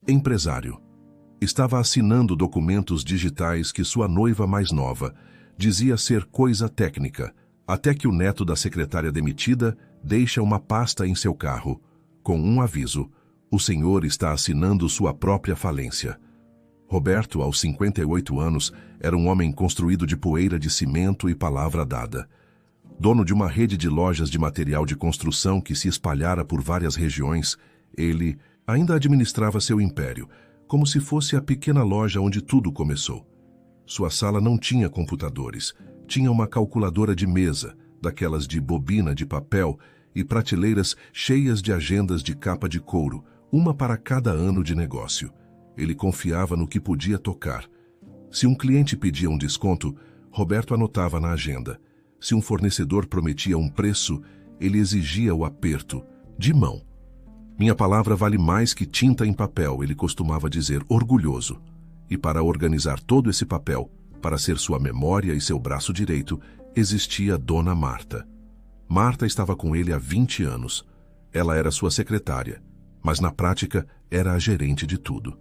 Empresário. Estava assinando documentos digitais que sua noiva mais nova dizia ser coisa técnica, até que o neto da secretária demitida deixa uma pasta em seu carro, com um aviso: o senhor está assinando sua própria falência. Roberto, aos 58 anos, era um homem construído de poeira de cimento e palavra dada. Dono de uma rede de lojas de material de construção que se espalhara por várias regiões, ele ainda administrava seu império, como se fosse a pequena loja onde tudo começou. Sua sala não tinha computadores, tinha uma calculadora de mesa, daquelas de bobina de papel, e prateleiras cheias de agendas de capa de couro, uma para cada ano de negócio. Ele confiava no que podia tocar. Se um cliente pedia um desconto, Roberto anotava na agenda. Se um fornecedor prometia um preço, ele exigia o aperto, de mão. Minha palavra vale mais que tinta em papel, ele costumava dizer, orgulhoso. E para organizar todo esse papel, para ser sua memória e seu braço direito, existia Dona Marta. Marta estava com ele há 20 anos. Ela era sua secretária, mas na prática era a gerente de tudo.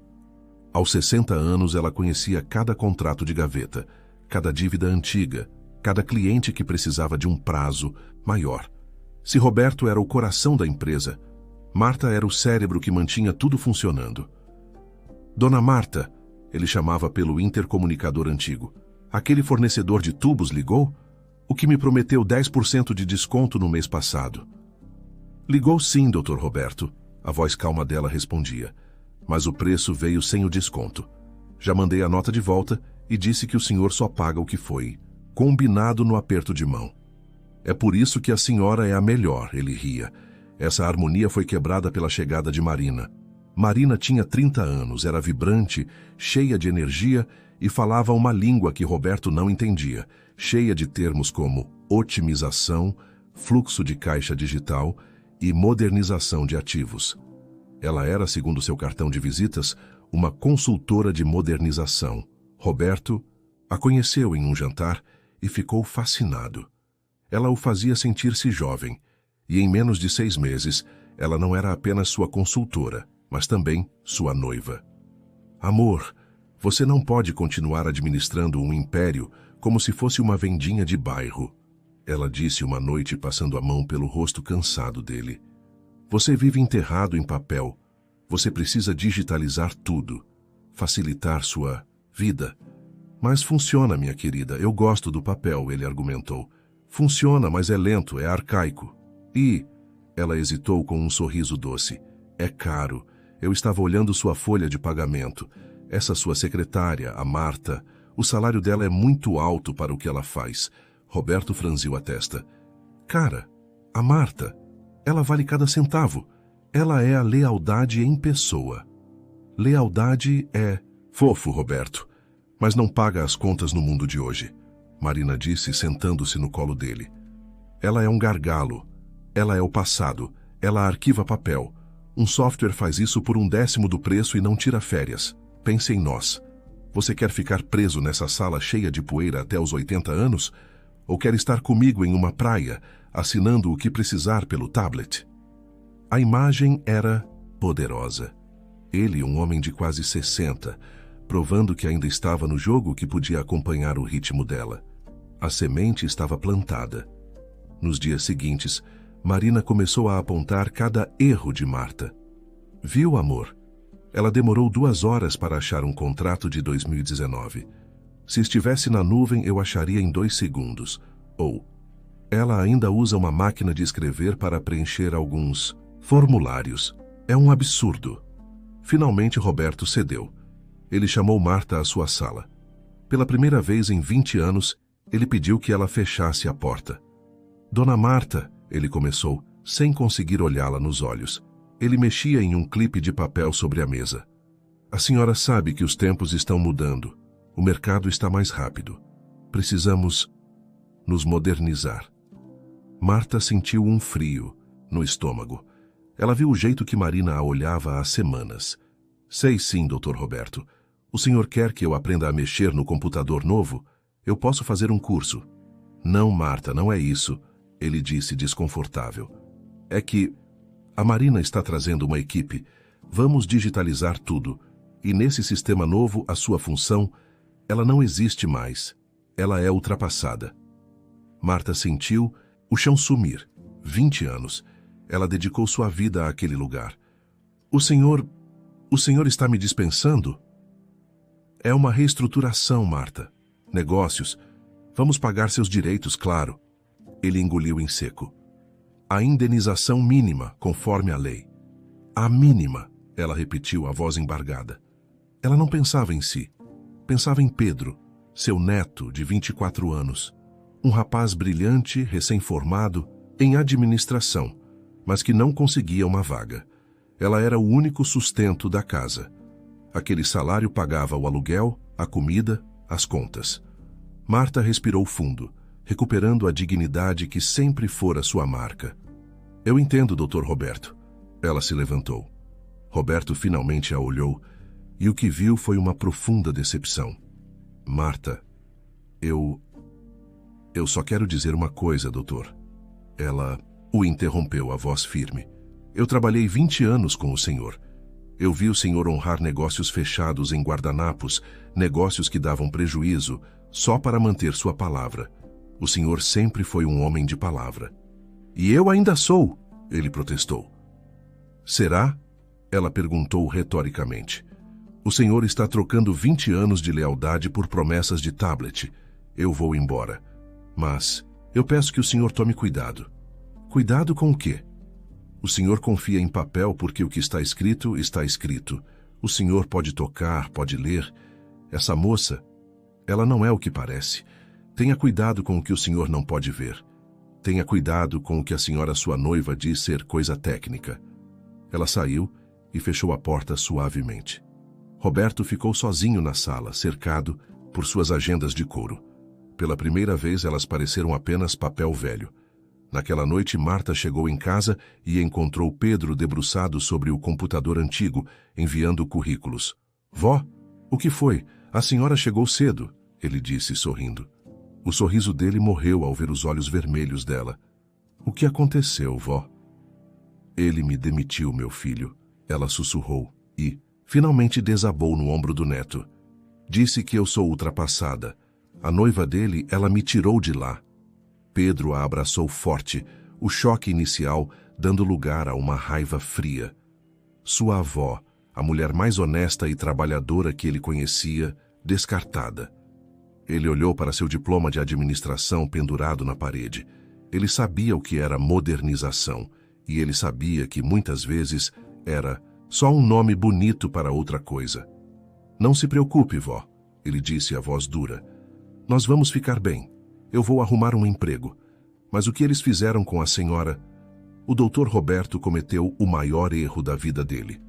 Aos 60 anos, ela conhecia cada contrato de gaveta, cada dívida antiga, cada cliente que precisava de um prazo maior. Se Roberto era o coração da empresa, Marta era o cérebro que mantinha tudo funcionando. Dona Marta, ele chamava pelo intercomunicador antigo. Aquele fornecedor de tubos ligou? O que me prometeu 10% de desconto no mês passado. Ligou sim, Dr. Roberto. A voz calma dela respondia. Mas o preço veio sem o desconto. Já mandei a nota de volta e disse que o senhor só paga o que foi combinado no aperto de mão. É por isso que a senhora é a melhor, ele ria. Essa harmonia foi quebrada pela chegada de Marina. Marina tinha 30 anos, era vibrante, cheia de energia e falava uma língua que Roberto não entendia, cheia de termos como otimização, fluxo de caixa digital e modernização de ativos. Ela era, segundo seu cartão de visitas, uma consultora de modernização. Roberto a conheceu em um jantar e ficou fascinado. Ela o fazia sentir-se jovem, e em menos de 6 meses, ela não era apenas sua consultora, mas também sua noiva. Amor, você não pode continuar administrando um império como se fosse uma vendinha de bairro, ela disse uma noite passando a mão pelo rosto cansado dele. Você vive enterrado em papel. Você precisa digitalizar tudo, facilitar sua vida. Mas funciona, minha querida, eu gosto do papel, ele argumentou. Funciona, mas é lento, é arcaico. E, ela hesitou com um sorriso doce, é caro. Eu estava olhando sua folha de pagamento. Essa sua secretária, a Marta, o salário dela é muito alto para o que ela faz. Roberto franziu a testa. Cara, a Marta, ela vale cada centavo. Ela é a lealdade em pessoa. Lealdade é fofo, Roberto, mas não paga as contas no mundo de hoje, Marina disse, sentando-se no colo dele. Ela é um gargalo. Ela é o passado. Ela arquiva papel. Um software faz isso por 1/10 do preço e não tira férias. Pense em nós. Você quer ficar preso nessa sala cheia de poeira até os 80 anos? Ou quer estar comigo em uma praia, assinando o que precisar pelo tablet? A imagem era poderosa. Ele, um homem de quase 60, provando que ainda estava no jogo, que podia acompanhar o ritmo dela. A semente estava plantada. Nos dias seguintes, Marina começou a apontar cada erro de Marta. Viu, amor? Ela demorou 2 horas para achar um contrato de 2019. Se estivesse na nuvem, eu acharia em 2 segundos. Ou, ela ainda usa uma máquina de escrever para preencher alguns formulários. É um absurdo. Finalmente, Roberto cedeu. Ele chamou Marta à sua sala. Pela primeira vez em 20 anos, ele pediu que ela fechasse a porta. Dona Marta, ele começou, sem conseguir olhá-la nos olhos. Ele mexia em um clipe de papel sobre a mesa. A senhora sabe que os tempos estão mudando. O mercado está mais rápido. Precisamos nos modernizar. Marta sentiu um frio no estômago. Ela viu o jeito que Marina a olhava há semanas. Sei sim, Dr. Roberto. O senhor quer que eu aprenda a mexer no computador novo? Eu posso fazer um curso. Não, Marta, não é isso, ele disse desconfortável. É que a Marina está trazendo uma equipe. Vamos digitalizar tudo. E nesse sistema novo, a sua função, ela não existe mais. Ela é ultrapassada. Marta sentiu o chão sumir. 20 anos. Ela dedicou sua vida àquele lugar. O senhor está me dispensando? É uma reestruturação, Marta. Negócios. Vamos pagar seus direitos, claro. Ele engoliu em seco. A indenização mínima, conforme a lei. A mínima, ela repetiu, a voz embargada. Ela não pensava em si. Pensava em Pedro, seu neto de 24 anos. Um rapaz brilhante, recém-formado, em administração, mas que não conseguia uma vaga. Ela era o único sustento da casa. Aquele salário pagava o aluguel, a comida, as contas. Marta respirou fundo, recuperando a dignidade que sempre fora sua marca. Eu entendo, Dr. Roberto. Ela se levantou. Roberto finalmente a olhou, e o que viu foi uma profunda decepção. Marta, eu só quero dizer uma coisa, doutor. Ela o interrompeu, a voz firme. Eu trabalhei 20 anos com o senhor. Eu vi o senhor honrar negócios fechados em guardanapos, negócios que davam prejuízo, só para manter sua palavra. O senhor sempre foi um homem de palavra. E eu ainda sou, ele protestou. Será? Ela perguntou retoricamente. O senhor está trocando 20 anos de lealdade por promessas de tablet. Eu vou embora. Mas eu peço que o senhor tome cuidado. Cuidado com o quê? O senhor confia em papel porque o que está escrito, está escrito. O senhor pode tocar, pode ler. Essa moça, ela não é o que parece. Tenha cuidado com o que o senhor não pode ver. Tenha cuidado com o que a senhora sua noiva diz ser coisa técnica. Ela saiu e fechou a porta suavemente. Roberto ficou sozinho na sala, cercado por suas agendas de couro. Pela primeira vez, elas pareceram apenas papel velho. Naquela noite, Marta chegou em casa e encontrou Pedro debruçado sobre o computador antigo, enviando currículos. Vó, o que foi? A senhora chegou cedo, ele disse, sorrindo. O sorriso dele morreu ao ver os olhos vermelhos dela. O que aconteceu, vó? Ele me demitiu, meu filho, ela sussurrou e, finalmente, desabou no ombro do neto. Disse que eu sou ultrapassada. A noiva dele, ela me tirou de lá. Pedro a abraçou forte, o choque inicial dando lugar a uma raiva fria. Sua avó, a mulher mais honesta e trabalhadora que ele conhecia, descartada. Ele olhou para seu diploma de administração pendurado na parede. Ele sabia o que era modernização, e ele sabia que muitas vezes era só um nome bonito para outra coisa. Não se preocupe, vó, ele disse a voz dura. Nós vamos ficar bem. Eu vou arrumar um emprego. Mas o que eles fizeram com a senhora? O Dr. Roberto cometeu o maior erro da vida dele.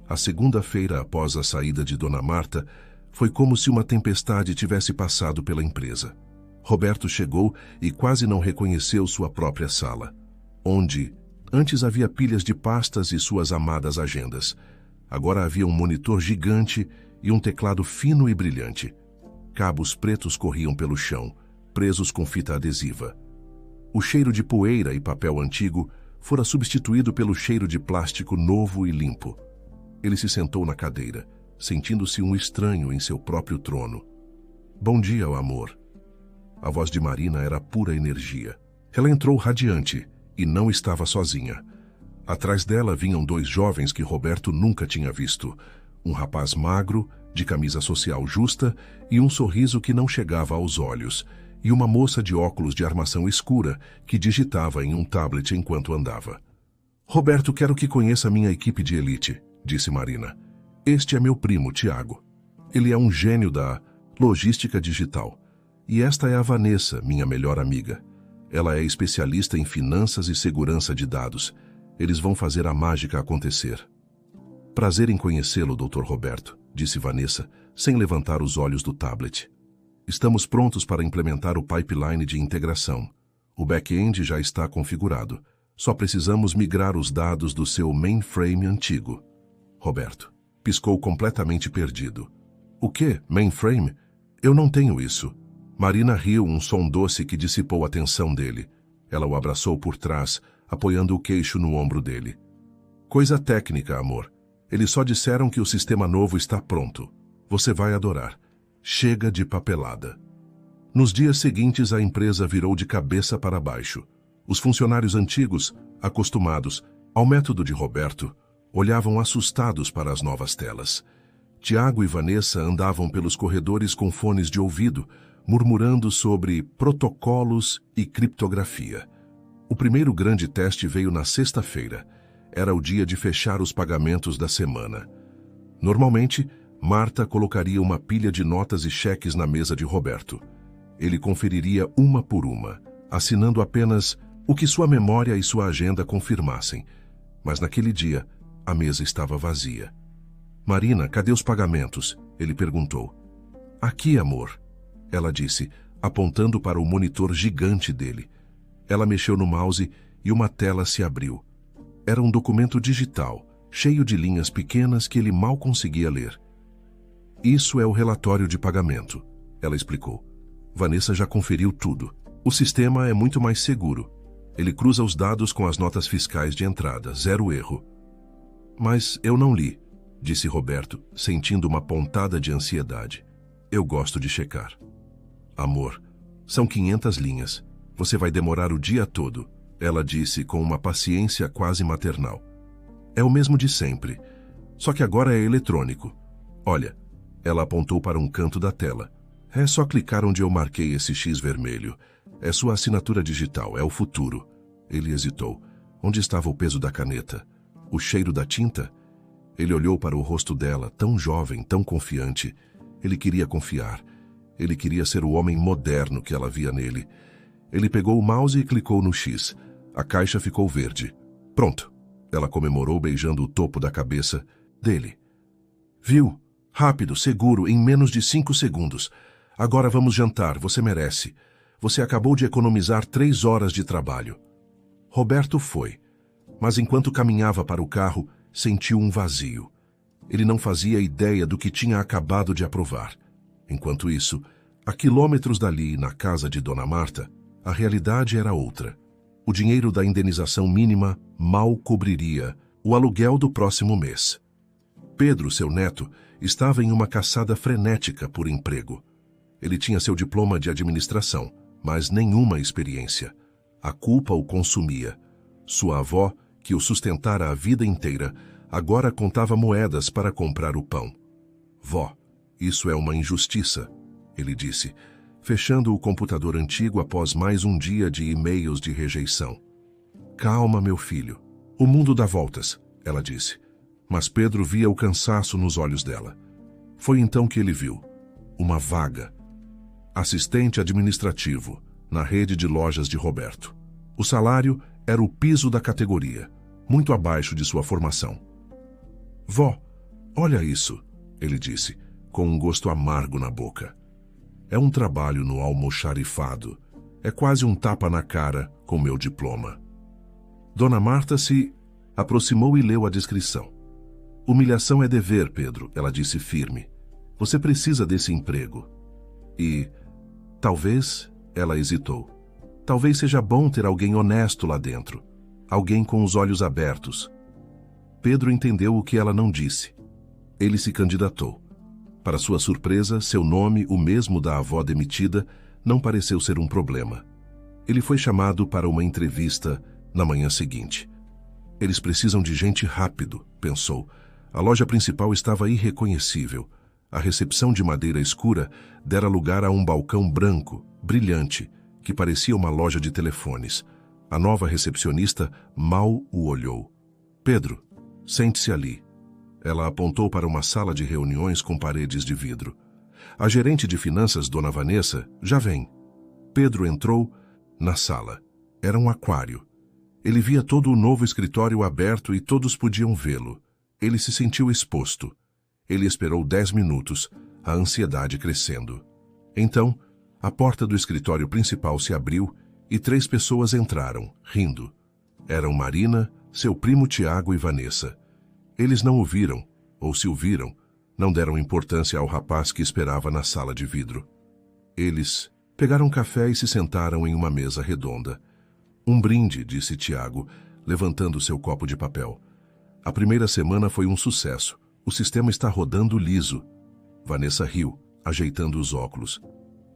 A segunda-feira após a saída de Dona Marta, foi como se uma tempestade tivesse passado pela empresa. Roberto chegou e quase não reconheceu sua própria sala, onde antes havia pilhas de pastas e suas amadas agendas. Agora havia um monitor gigante e um teclado fino e brilhante. Cabos pretos corriam pelo chão, presos com fita adesiva. O cheiro de poeira e papel antigo fora substituído pelo cheiro de plástico novo e limpo. Ele se sentou na cadeira, sentindo-se um estranho em seu próprio trono. Bom dia, amor. A voz de Marina era pura energia. Ela entrou radiante e não estava sozinha. Atrás dela vinham dois jovens que Roberto nunca tinha visto. Um rapaz magro, de camisa social justa e um sorriso que não chegava aos olhos, e uma moça de óculos de armação escura que digitava em um tablet enquanto andava. Roberto, quero que conheça minha equipe de elite, disse Marina. Este é meu primo, Tiago. Ele é um gênio da logística digital. E esta é a Vanessa, minha melhor amiga. Ela é especialista em finanças e segurança de dados. Eles vão fazer a mágica acontecer. Prazer em conhecê-lo, Dr. Roberto, disse Vanessa, sem levantar os olhos do tablet. Estamos prontos para implementar o pipeline de integração. O back-end já está configurado. Só precisamos migrar os dados do seu mainframe antigo. Roberto piscou completamente perdido. O quê? Mainframe? Eu não tenho isso. Marina riu, um som doce que dissipou a tensão dele. Ela o abraçou por trás, apoiando o queixo no ombro dele. Coisa técnica, amor. Eles só disseram que o sistema novo está pronto. Você vai adorar. Chega de papelada. Nos dias seguintes, a empresa virou de cabeça para baixo. Os funcionários antigos, acostumados ao método de Roberto, olhavam assustados para as novas telas. Tiago e Vanessa andavam pelos corredores com fones de ouvido, murmurando sobre protocolos e criptografia. O primeiro grande teste veio na sexta-feira. Era o dia de fechar os pagamentos da semana. Normalmente, Marta colocaria uma pilha de notas e cheques na mesa de Roberto. Ele conferiria uma por uma, assinando apenas o que sua memória e sua agenda confirmassem. Mas naquele dia, a mesa estava vazia. Marina, cadê os pagamentos? Ele perguntou. Aqui, amor, ela disse, apontando para o monitor gigante dele. Ela mexeu no mouse e uma tela se abriu. Era um documento digital, cheio de linhas pequenas que ele mal conseguia ler. Isso é o relatório de pagamento, ela explicou. Vanessa já conferiu tudo. O sistema é muito mais seguro. Ele cruza os dados com as notas fiscais de entrada, 0 erro. Mas eu não li, disse Roberto, sentindo uma pontada de ansiedade. Eu gosto de checar. Amor, são 500 linhas. Você vai demorar o dia todo, ela disse com uma paciência quase maternal. É o mesmo de sempre, só que agora é eletrônico. Olha, ela apontou para um canto da tela. É só clicar onde eu marquei esse X vermelho. É sua assinatura digital, é o futuro. Ele hesitou. Onde estava o peso da caneta? O cheiro da tinta? Ele olhou para o rosto dela, tão jovem, tão confiante. Ele queria confiar. Ele queria ser o homem moderno que ela via nele. Ele pegou o mouse e clicou no X. A caixa ficou verde. Pronto. Ela comemorou beijando o topo da cabeça dele. Viu? Rápido, seguro, em menos de 5 segundos. Agora vamos jantar, você merece. Você acabou de economizar 3 horas de trabalho. Roberto foi, mas enquanto caminhava para o carro, sentiu um vazio. Ele não fazia ideia do que tinha acabado de aprovar. Enquanto isso, a quilômetros dali, na casa de Dona Marta, a realidade era outra. O dinheiro da indenização mínima mal cobriria o aluguel do próximo mês. Pedro, seu neto, estava em uma caçada frenética por emprego. Ele tinha seu diploma de administração, mas nenhuma experiência. A culpa o consumia. Sua avó, que o sustentara a vida inteira, agora contava moedas para comprar o pão. Vó, isso é uma injustiça, ele disse, fechando o computador antigo após mais um dia de e-mails de rejeição. Calma, meu filho. O mundo dá voltas, ela disse. Mas Pedro via o cansaço nos olhos dela. Foi então que ele viu uma vaga. Assistente administrativo, na rede de lojas de Roberto. O salário era o piso da categoria, muito abaixo de sua formação. Vó, olha isso, ele disse, com um gosto amargo na boca. É um trabalho no almoxarifado. É quase um tapa na cara com meu diploma. Dona Marta se aproximou e leu a descrição. Humilhação é dever, Pedro, ela disse firme. Você precisa desse emprego. E, talvez, ela hesitou. Talvez seja bom ter alguém honesto lá dentro. Alguém com os olhos abertos. Pedro entendeu o que ela não disse. Ele se candidatou. Para sua surpresa, seu nome, o mesmo da avó demitida, não pareceu ser um problema. Ele foi chamado para uma entrevista na manhã seguinte. Eles precisam de gente rápido, pensou. A loja principal estava irreconhecível. A recepção de madeira escura dera lugar a um balcão branco, brilhante, que parecia uma loja de telefones. A nova recepcionista mal o olhou. Pedro, sente-se ali. Ela apontou para uma sala de reuniões com paredes de vidro. A gerente de finanças, Dona Vanessa, já vem. Pedro entrou na sala. Era um aquário. Ele via todo o novo escritório aberto e todos podiam vê-lo. Ele se sentiu exposto. Ele esperou 10 minutos, a ansiedade crescendo. Então, a porta do escritório principal se abriu e 3 pessoas entraram, rindo. Eram Marina, seu primo Tiago e Vanessa. Eles não o viram, ou se o viram, não deram importância ao rapaz que esperava na sala de vidro. Eles pegaram café e se sentaram em uma mesa redonda. Um brinde, disse Tiago, levantando seu copo de papel. A primeira semana foi um sucesso. O sistema está rodando liso. Vanessa riu, ajeitando os óculos.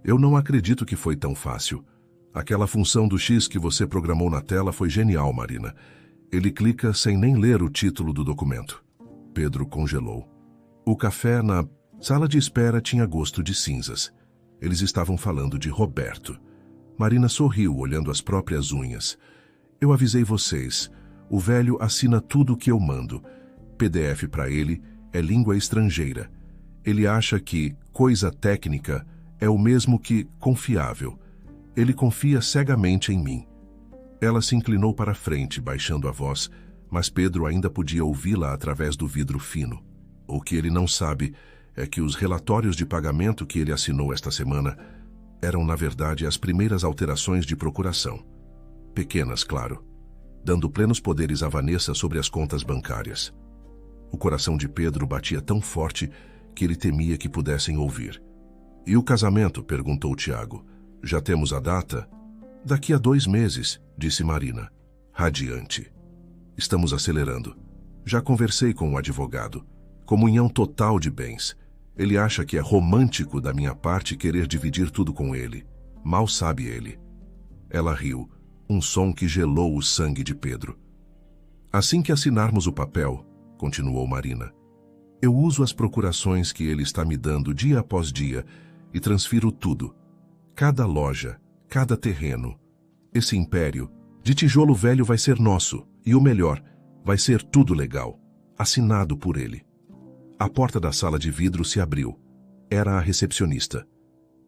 Eu não acredito que foi tão fácil. Aquela função do X que você programou na tela foi genial, Marina. Ele clica sem nem ler o título do documento. Pedro congelou. O café na sala de espera tinha gosto de cinzas. Eles estavam falando de Roberto. Marina sorriu, olhando as próprias unhas. Eu avisei vocês. O velho assina tudo o que eu mando. PDF para ele é língua estrangeira. Ele acha que coisa técnica é o mesmo que confiável. Ele confia cegamente em mim. Ela se inclinou para frente, baixando a voz, mas Pedro ainda podia ouvi-la através do vidro fino. O que ele não sabe é que os relatórios de pagamento que ele assinou esta semana eram, na verdade, as primeiras alterações de procuração. Pequenas, claro, dando plenos poderes a Vanessa sobre as contas bancárias. O coração de Pedro batia tão forte que ele temia que pudessem ouvir. E o casamento? Perguntou Tiago. Já temos a data? Daqui a 2 meses, disse Marina, radiante. Estamos acelerando. Já conversei com o advogado. Comunhão total de bens. Ele acha que é romântico da minha parte querer dividir tudo com ele. Mal sabe ele. Ela riu, um som que gelou o sangue de Pedro. Assim que assinarmos o papel, continuou Marina, eu uso as procurações que ele está me dando dia após dia e transfiro tudo. Cada loja, cada terreno. Esse império de tijolo velho vai ser nosso, e o melhor, vai ser tudo legal, assinado por ele. A porta da sala de vidro se abriu. Era a recepcionista.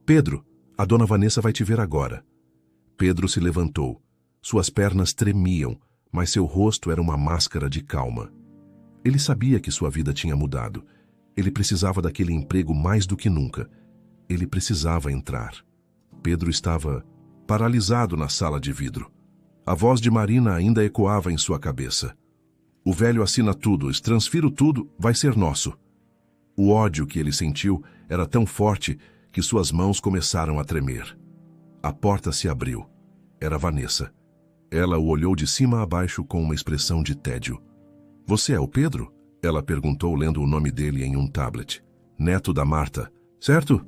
Pedro, a dona Vanessa vai te ver agora. Pedro se levantou. Suas pernas tremiam, mas seu rosto era uma máscara de calma. Ele sabia que sua vida tinha mudado. Ele precisava daquele emprego mais do que nunca. Ele precisava entrar. Pedro estava paralisado na sala de vidro. A voz de Marina ainda ecoava em sua cabeça. O velho assina tudo, transfiro tudo, vai ser nosso. O ódio que ele sentiu era tão forte que suas mãos começaram a tremer. A porta se abriu. Era Vanessa. Ela o olhou de cima a baixo com uma expressão de tédio. Você é o Pedro? Ela perguntou, lendo o nome dele em um tablet. Neto da Marta, certo?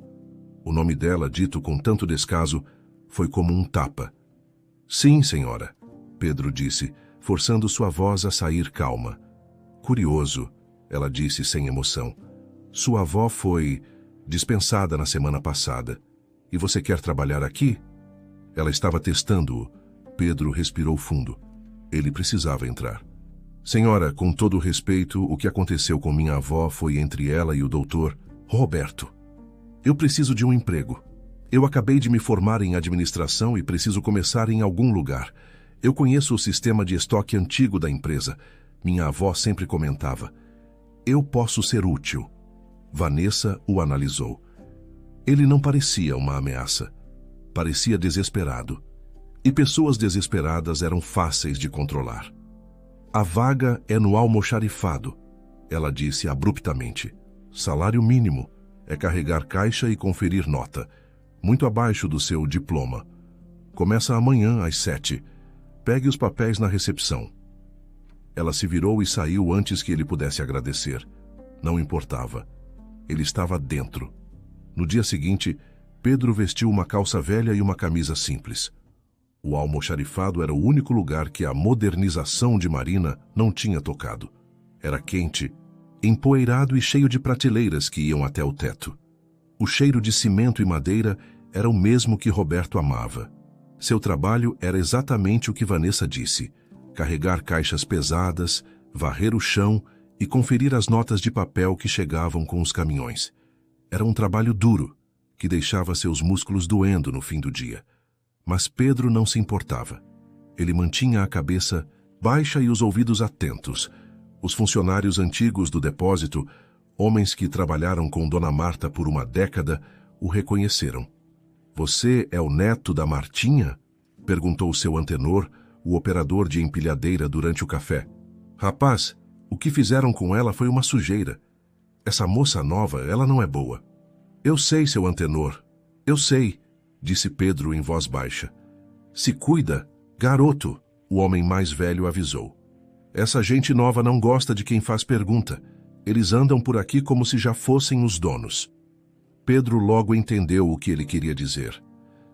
O nome dela, dito com tanto descaso, foi como um tapa. Sim, senhora, Pedro disse, forçando sua voz a sair calma. Curioso, ela disse sem emoção. Sua avó foi dispensada na semana passada. E você quer trabalhar aqui? Ela estava testando-o. Pedro respirou fundo. Ele precisava entrar. Senhora, com todo o respeito, o que aconteceu com minha avó foi entre ela e o doutor Roberto. Eu preciso de um emprego. Eu acabei de me formar em administração e preciso começar em algum lugar. Eu conheço o sistema de estoque antigo da empresa. Minha avó sempre comentava. Eu posso ser útil. Vanessa o analisou. Ele não parecia uma ameaça. Parecia desesperado. E pessoas desesperadas eram fáceis de controlar. A vaga é no almoxarifado, ela disse abruptamente. Salário mínimo é carregar caixa e conferir nota, muito abaixo do seu diploma. Começa amanhã às 7. Pegue os papéis na recepção. Ela se virou e saiu antes que ele pudesse agradecer. Não importava. Ele estava dentro. No dia seguinte, Pedro vestiu uma calça velha e uma camisa simples. O almoxarifado era o único lugar que a modernização de Marina não tinha tocado. Era quente, empoeirado e cheio de prateleiras que iam até o teto. O cheiro de cimento e madeira era o mesmo que Roberto amava. Seu trabalho era exatamente o que Vanessa disse: carregar caixas pesadas, varrer o chão e conferir as notas de papel que chegavam com os caminhões. Era um trabalho duro, que deixava seus músculos doendo no fim do dia. Mas Pedro não se importava. Ele mantinha a cabeça baixa e os ouvidos atentos. Os funcionários antigos do depósito, homens que trabalharam com Dona Marta por uma década, o reconheceram. Você é o neto da Martinha? Perguntou seu antenor, o operador de empilhadeira, durante o café. Rapaz, o que fizeram com ela foi uma sujeira. Essa moça nova, ela não é boa. Eu sei, seu antenor. Eu sei, disse Pedro em voz baixa. Se cuida, garoto, o homem mais velho avisou. Essa gente nova não gosta de quem faz pergunta. Eles andam por aqui como se já fossem os donos. Pedro logo entendeu o que ele queria dizer.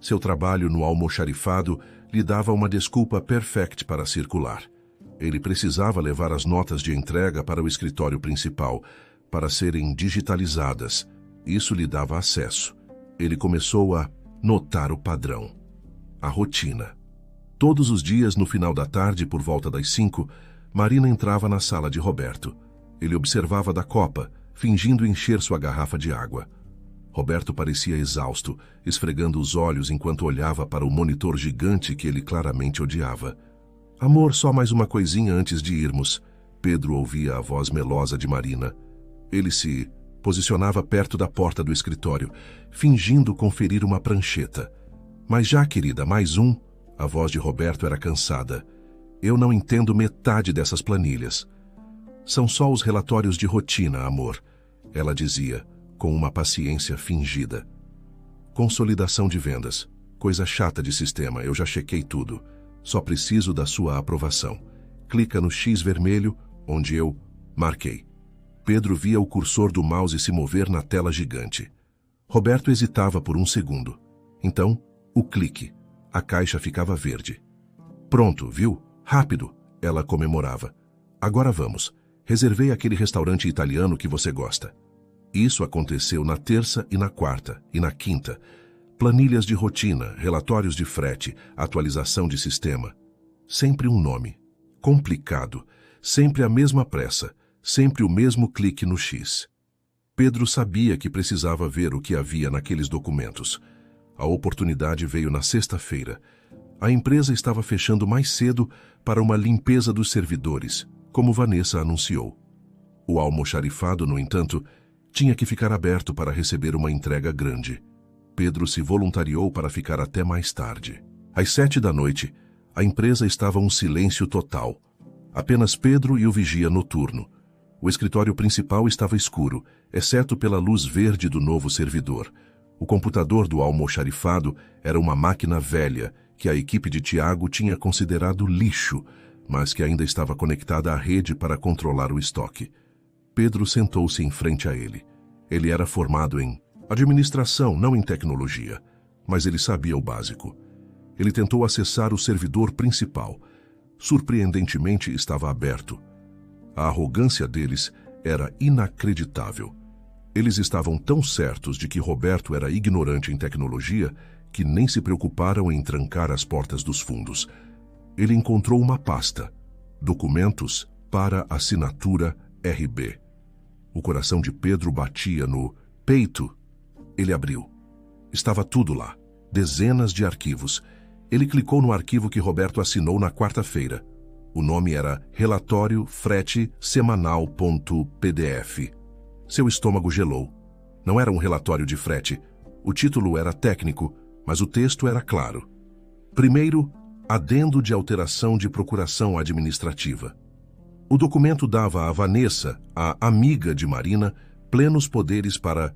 Seu trabalho no almoxarifado lhe dava uma desculpa perfeita para circular. Ele precisava levar as notas de entrega para o escritório principal, para serem digitalizadas. Isso lhe dava acesso. Ele começou a notar o padrão, a rotina. Todos os dias, no final da tarde, por volta das 5, Marina entrava na sala de Roberto. Ele observava da copa, fingindo encher sua garrafa de água. Roberto parecia exausto, esfregando os olhos enquanto olhava para o monitor gigante que ele claramente odiava. Amor, só mais uma coisinha antes de irmos. Pedro ouvia a voz melosa de Marina. Ele se posicionava perto da porta do escritório, fingindo conferir uma prancheta. Mas já, querida, mais um. A voz de Roberto era cansada. Eu não entendo metade dessas planilhas. São só os relatórios de rotina, amor, ela dizia, com uma paciência fingida. Consolidação de vendas. Coisa chata de sistema, eu já chequei tudo. Só preciso da sua aprovação. Clica no X vermelho, onde eu marquei. Pedro via o cursor do mouse se mover na tela gigante. Roberto hesitava por um segundo. Então, o clique. A caixa ficava verde. Pronto, viu? Rápido, ela comemorava. Agora vamos. Reservei aquele restaurante italiano que você gosta. Isso aconteceu na terça e na quarta e na quinta. Planilhas de rotina, relatórios de frete, atualização de sistema. Sempre um nome. Complicado. Sempre a mesma pressa. Sempre o mesmo clique no X. Pedro sabia que precisava ver o que havia naqueles documentos. A oportunidade veio na sexta-feira. A empresa estava fechando mais cedo para uma limpeza dos servidores, como Vanessa anunciou. O almoxarifado, no entanto, tinha que ficar aberto para receber uma entrega grande. Pedro se voluntariou para ficar até mais tarde. Às 7 da noite, a empresa estava um silêncio total. Apenas Pedro e o vigia noturno. O escritório principal estava escuro, exceto pela luz verde do novo servidor. O computador do almoxarifado era uma máquina velha que a equipe de Tiago tinha considerado lixo, mas que ainda estava conectada à rede para controlar o estoque. Pedro sentou-se em frente a ele. Ele era formado em administração, não em tecnologia, mas ele sabia o básico. Ele tentou acessar o servidor principal. Surpreendentemente, estava aberto. A arrogância deles era inacreditável. Eles estavam tão certos de que Roberto era ignorante em tecnologia que nem se preocuparam em trancar as portas dos fundos. Ele encontrou uma pasta. Documentos para assinatura RB. O coração de Pedro batia no peito. Ele abriu. Estava tudo lá. Dezenas de arquivos. Ele clicou no arquivo que Roberto assinou na quarta-feira. O nome era Relatório Frete Semanal.pdf. Seu estômago gelou. Não era um relatório de frete. O título era técnico, mas o texto era claro. Primeiro, adendo de alteração de procuração administrativa. O documento dava a Vanessa, a amiga de Marina, plenos poderes para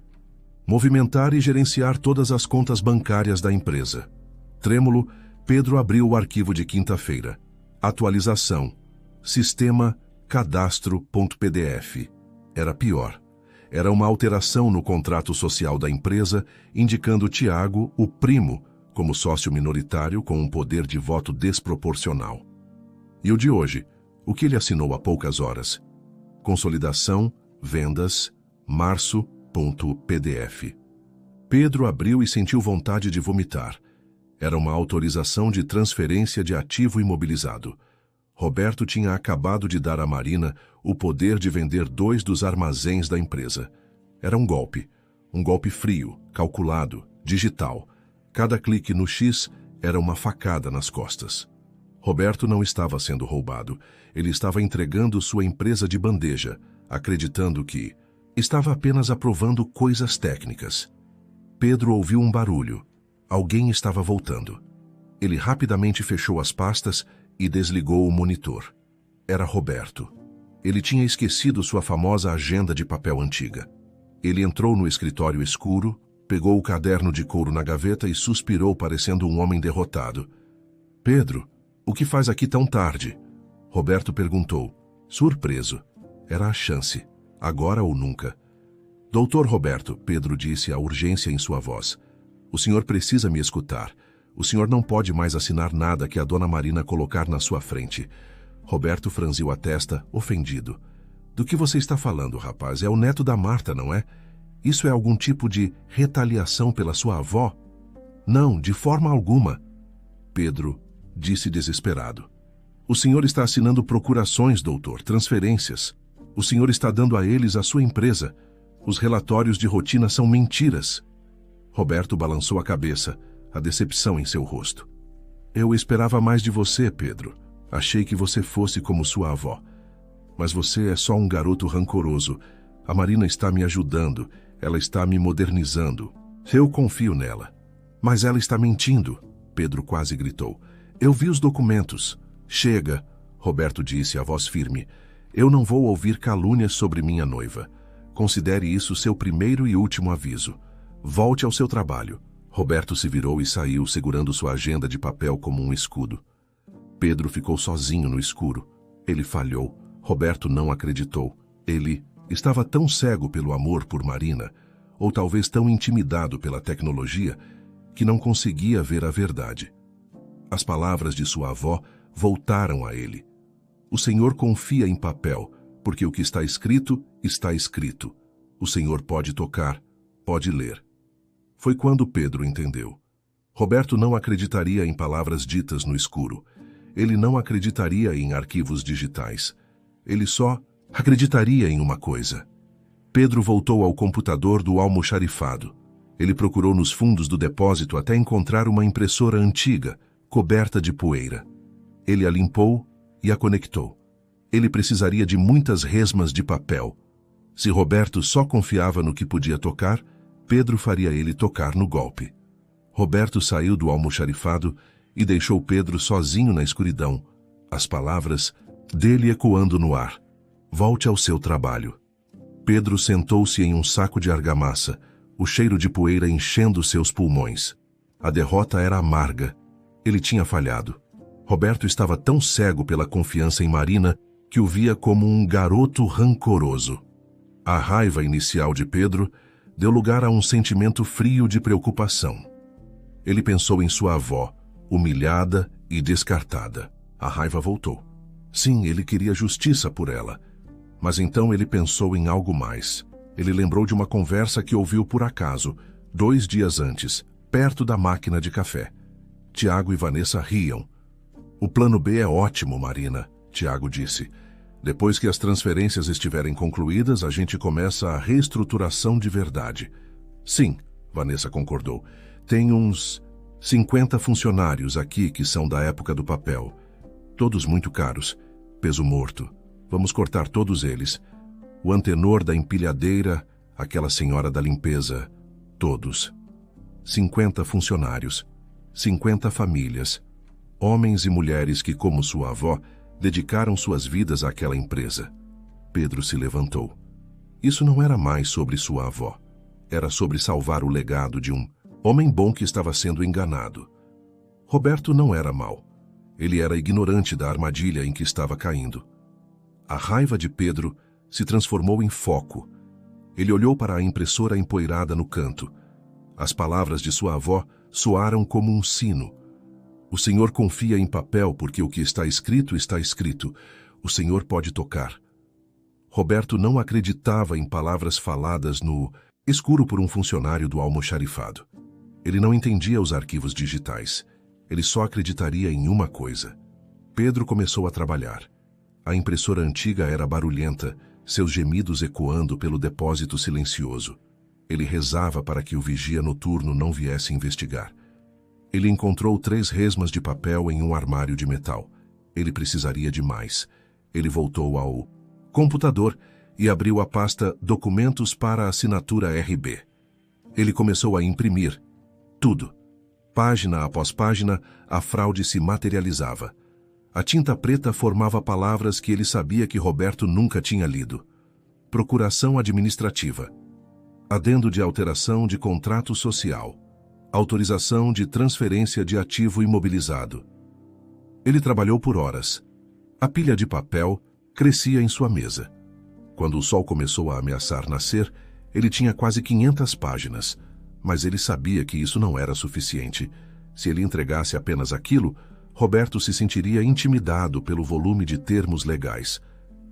movimentar e gerenciar todas as contas bancárias da empresa. Trêmulo, Pedro abriu o arquivo de quinta-feira. Atualização. Sistema cadastro.pdf. Era pior. Era uma alteração no contrato social da empresa, indicando Tiago, o primo, como sócio minoritário com um poder de voto desproporcional. E o de hoje, o que ele assinou há poucas horas? Consolidação, vendas, março.pdf. Pedro abriu e sentiu vontade de vomitar. Era uma autorização de transferência de ativo imobilizado. Roberto tinha acabado de dar a Marina o poder de vender 2 dos armazéns da empresa. Era um golpe frio, calculado, digital. Cada clique no X era uma facada nas costas. Roberto não estava sendo roubado. Ele estava entregando sua empresa de bandeja, acreditando que estava apenas aprovando coisas técnicas. Pedro ouviu um barulho. Alguém estava voltando. Ele rapidamente fechou as pastas e desligou o monitor. Era Roberto. Ele tinha esquecido sua famosa agenda de papel antiga. Ele entrou no escritório escuro, pegou o caderno de couro na gaveta e suspirou parecendo um homem derrotado. Pedro, o que faz aqui tão tarde? Roberto perguntou, surpreso. Era a chance. Agora ou nunca. Doutor Roberto, Pedro disse a urgência em sua voz. O senhor precisa me escutar. O senhor não pode mais assinar nada que a dona Marina colocar na sua frente. Roberto franziu a testa, ofendido. Do que você está falando, rapaz? É o neto da Marta, não é? Isso é algum tipo de retaliação pela sua avó? Não, de forma alguma. Pedro disse desesperado. O senhor está assinando procurações, doutor, transferências. O senhor está dando a eles a sua empresa. Os relatórios de rotina são mentiras. Roberto balançou a cabeça, a decepção em seu rosto. Eu esperava mais de você, Pedro. Achei que você fosse como sua avó. Mas você é só um garoto rancoroso. A Marina está me ajudando. Ela está me modernizando. Eu confio nela. Mas ela está mentindo, Pedro quase gritou. Eu vi os documentos. Chega, Roberto disse a voz firme. Eu não vou ouvir calúnias sobre minha noiva. Considere isso seu primeiro e último aviso. Volte ao seu trabalho. Roberto se virou e saiu, segurando sua agenda de papel como um escudo. Pedro ficou sozinho no escuro. Ele falhou. Roberto não acreditou. Ele estava tão cego pelo amor por Marina, ou talvez tão intimidado pela tecnologia, que não conseguia ver a verdade. As palavras de sua avó voltaram a ele. O Senhor confia em papel, porque o que está escrito, está escrito. O Senhor pode tocar, pode ler. Foi quando Pedro entendeu. Roberto não acreditaria em palavras ditas no escuro. Ele não acreditaria em arquivos digitais. Ele só acreditaria em uma coisa. Pedro voltou ao computador do almoxarifado. Ele procurou nos fundos do depósito até encontrar uma impressora antiga, coberta de poeira. Ele a limpou e a conectou. Ele precisaria de muitas resmas de papel. Se Roberto só confiava no que podia tocar, Pedro faria ele tocar no golpe. Roberto saiu do almoxarifado e deixou Pedro sozinho na escuridão, as palavras dele ecoando no ar. Volte ao seu trabalho. Pedro sentou-se em um saco de argamassa, o cheiro de poeira enchendo seus pulmões. A derrota era amarga. Ele tinha falhado. Roberto estava tão cego pela confiança em Marina que o via como um garoto rancoroso. A raiva inicial de Pedro deu lugar a um sentimento frio de preocupação. Ele pensou em sua avó, humilhada e descartada. A raiva voltou. Sim, ele queria justiça por ela. Mas então ele pensou em algo mais. Ele lembrou de uma conversa que ouviu por acaso, 2 dias antes, perto da máquina de café. Tiago e Vanessa riam. O plano B é ótimo, Marina, Tiago disse. Depois que as transferências estiverem concluídas, a gente começa a reestruturação de verdade. Sim, Vanessa concordou. Tem uns 50 funcionários aqui que são da época do papel. Todos muito caros. Peso morto. Vamos cortar todos eles. O antenor da empilhadeira, aquela senhora da limpeza. Todos. 50 funcionários. 50 famílias. Homens e mulheres que, como sua avó, dedicaram suas vidas àquela empresa. Pedro se levantou. Isso não era mais sobre sua avó. Era sobre salvar o legado de um homem bom que estava sendo enganado. Roberto não era mau. Ele era ignorante da armadilha em que estava caindo. A raiva de Pedro se transformou em foco. Ele olhou para a impressora empoeirada no canto. As palavras de sua avó soaram como um sino. O Senhor confia em papel porque o que está escrito está escrito. O Senhor pode tocar. Roberto não acreditava em palavras faladas no escuro por um funcionário do almoxarifado. Ele não entendia os arquivos digitais. Ele só acreditaria em uma coisa. Pedro começou a trabalhar. A impressora antiga era barulhenta, seus gemidos ecoando pelo depósito silencioso. Ele rezava para que o vigia noturno não viesse investigar. Ele encontrou 3 resmas de papel em um armário de metal. Ele precisaria de mais. Ele voltou ao computador e abriu a pasta Documentos para Assinatura RB. Ele começou a imprimir. Tudo. Página após página, a fraude se materializava. A tinta preta formava palavras que ele sabia que Roberto nunca tinha lido. Procuração administrativa. Adendo de alteração de contrato social. Autorização de transferência de ativo imobilizado. Ele trabalhou por horas. A pilha de papel crescia em sua mesa. Quando o sol começou a ameaçar nascer, ele tinha quase 500 páginas, mas ele sabia que isso não era suficiente. Se ele entregasse apenas aquilo, Roberto se sentiria intimidado pelo volume de termos legais.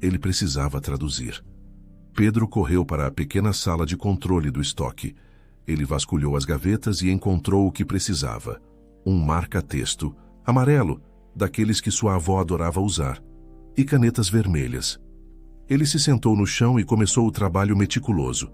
Ele precisava traduzir. Pedro correu para a pequena sala de controle do estoque. Ele vasculhou as gavetas e encontrou o que precisava. Um marca-texto, amarelo, daqueles que sua avó adorava usar, e canetas vermelhas. Ele se sentou no chão e começou o trabalho meticuloso.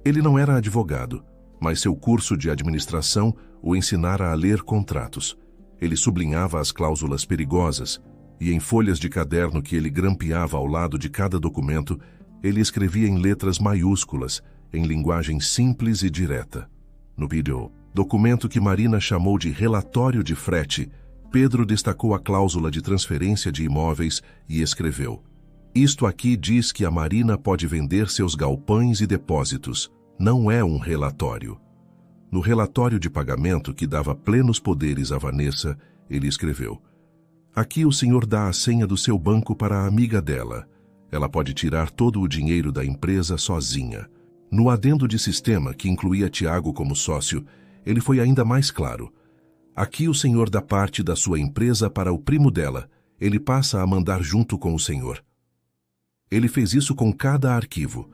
Ele não era advogado, mas seu curso de administração o ensinara a ler contratos. Ele sublinhava as cláusulas perigosas, e em folhas de caderno que ele grampeava ao lado de cada documento, ele escrevia em letras maiúsculas, em linguagem simples e direta. No vídeo, documento que Marina chamou de relatório de frete, Pedro destacou a cláusula de transferência de imóveis e escreveu: "Isto aqui diz que a Marina pode vender seus galpões e depósitos. Não é um relatório." No relatório de pagamento que dava plenos poderes a Vanessa, ele escreveu: "Aqui o senhor dá a senha do seu banco para a amiga dela. Ela pode tirar todo o dinheiro da empresa sozinha." No adendo de sistema, que incluía Tiago como sócio, ele foi ainda mais claro: "Aqui o senhor dá parte da sua empresa para o primo dela. Ele passa a mandar junto com o senhor." Ele fez isso com cada arquivo.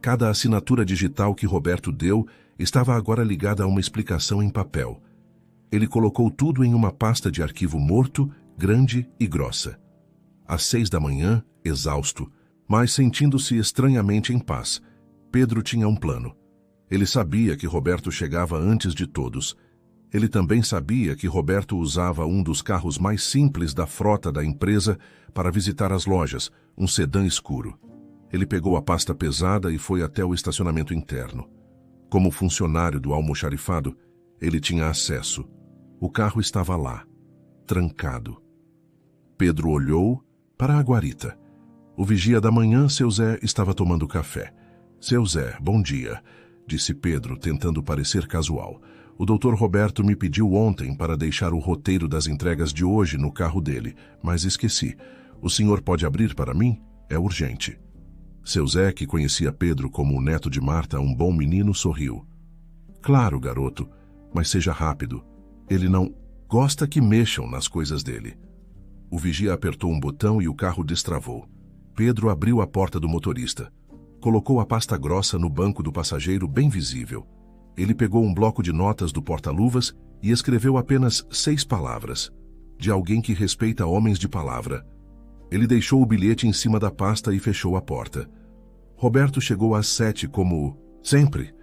Cada assinatura digital que Roberto deu estava agora ligada a uma explicação em papel. Ele colocou tudo em uma pasta de arquivo morto, grande e grossa. Às 6 da manhã, exausto, mas sentindo-se estranhamente em paz, Pedro tinha um plano. Ele sabia que Roberto chegava antes de todos. Ele também sabia que Roberto usava um dos carros mais simples da frota da empresa para visitar as lojas, um sedã escuro. Ele pegou a pasta pesada e foi até o estacionamento interno. Como funcionário do almoxarifado, ele tinha acesso. O carro estava lá, trancado. Pedro olhou para a guarita. O vigia da manhã, seu Zé, estava tomando café. "Seu Zé, bom dia", disse Pedro, tentando parecer casual. "O Dr. Roberto me pediu ontem para deixar o roteiro das entregas de hoje no carro dele, mas esqueci. O senhor pode abrir para mim? É urgente." Seu Zé, que conhecia Pedro como o neto de Marta, um bom menino, sorriu. "Claro, garoto, mas seja rápido. Ele não gosta que mexam nas coisas dele." O vigia apertou um botão e o carro destravou. Pedro abriu a porta do motorista. Colocou a pasta grossa no banco do passageiro, bem visível. Ele pegou um bloco de notas do porta-luvas e escreveu apenas 6 palavras. "De alguém que respeita homens de palavra." Ele deixou o bilhete em cima da pasta e fechou a porta. Roberto chegou às 7, como sempre.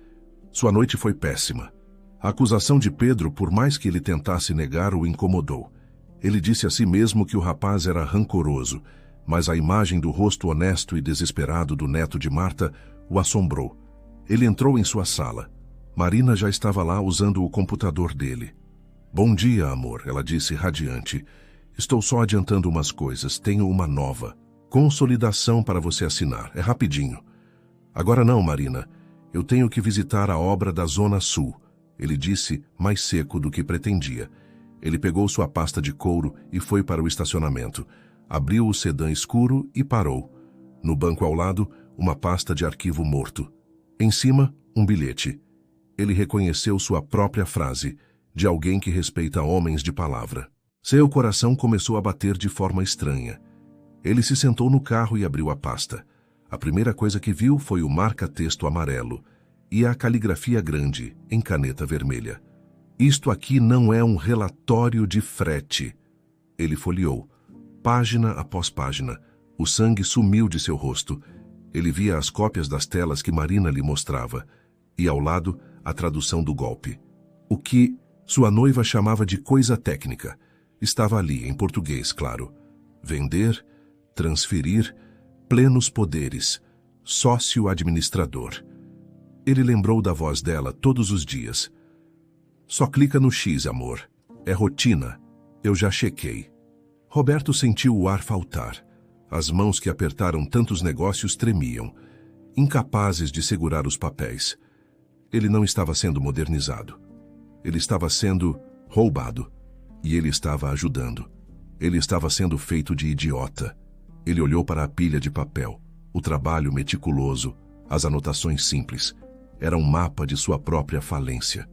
Sua noite foi péssima. A acusação de Pedro, por mais que ele tentasse negar, o incomodou. Ele disse a si mesmo que o rapaz era rancoroso, mas a imagem do rosto honesto e desesperado do neto de Marta o assombrou. Ele entrou em sua sala. Marina já estava lá usando o computador dele. "Bom dia, amor", ela disse radiante. "Estou só adiantando umas coisas. Tenho uma nova. Consolidação para você assinar. É rapidinho." "Agora não, Marina. Eu tenho que visitar a obra da Zona Sul", ele disse, mais seco do que pretendia. Ele pegou sua pasta de couro e foi para o estacionamento. Abriu o sedã escuro e parou. No banco ao lado, uma pasta de arquivo morto. Em cima, um bilhete. Ele reconheceu sua própria frase, de alguém que respeita homens de palavra. Seu coração começou a bater de forma estranha. Ele se sentou no carro e abriu a pasta. A primeira coisa que viu foi o marca-texto amarelo e a caligrafia grande, em caneta vermelha. "Isto aqui não é um relatório de frete." Ele folheou. Página após página, o sangue sumiu de seu rosto. Ele via as cópias das telas que Marina lhe mostrava, e ao lado, a tradução do golpe. O que sua noiva chamava de coisa técnica estava ali, em português, claro. Vender, transferir, plenos poderes, sócio administrador. Ele lembrou da voz dela todos os dias. "Só clica no X, amor. É rotina. Eu já chequei." Roberto sentiu o ar faltar. As mãos que apertaram tantos negócios tremiam, incapazes de segurar os papéis. Ele não estava sendo modernizado. Ele estava sendo roubado. E ele estava ajudando. Ele estava sendo feito de idiota. Ele olhou para a pilha de papel, o trabalho meticuloso, as anotações simples. Era um mapa de sua própria falência.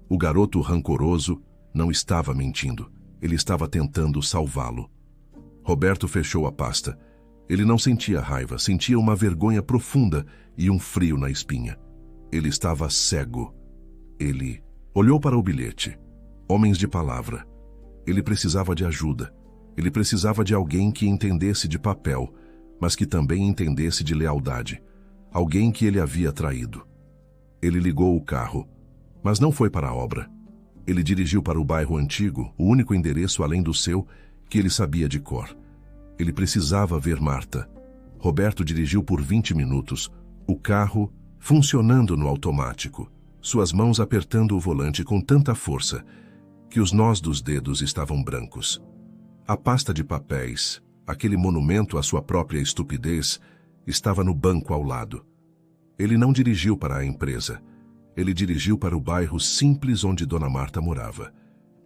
O garoto rancoroso não estava mentindo. Ele estava tentando salvá-lo. Roberto fechou a pasta. Ele não sentia raiva, sentia uma vergonha profunda e um frio na espinha. Ele estava cego. Ele olhou para o bilhete. Homens de palavra. Ele precisava de ajuda. Ele precisava de alguém que entendesse de papel, mas que também entendesse de lealdade. Alguém que ele havia traído. Ele ligou o carro, mas não foi para a obra. Ele dirigiu para o bairro antigo, o único endereço além do seu que ele sabia de cor. Ele precisava ver Marta. Roberto dirigiu por 20 minutos, o carro funcionando no automático, suas mãos apertando o volante com tanta força que os nós dos dedos estavam brancos. A pasta de papéis, aquele monumento à sua própria estupidez, estava no banco ao lado. Ele não dirigiu para a empresa. Ele dirigiu para o bairro simples onde Dona Marta morava.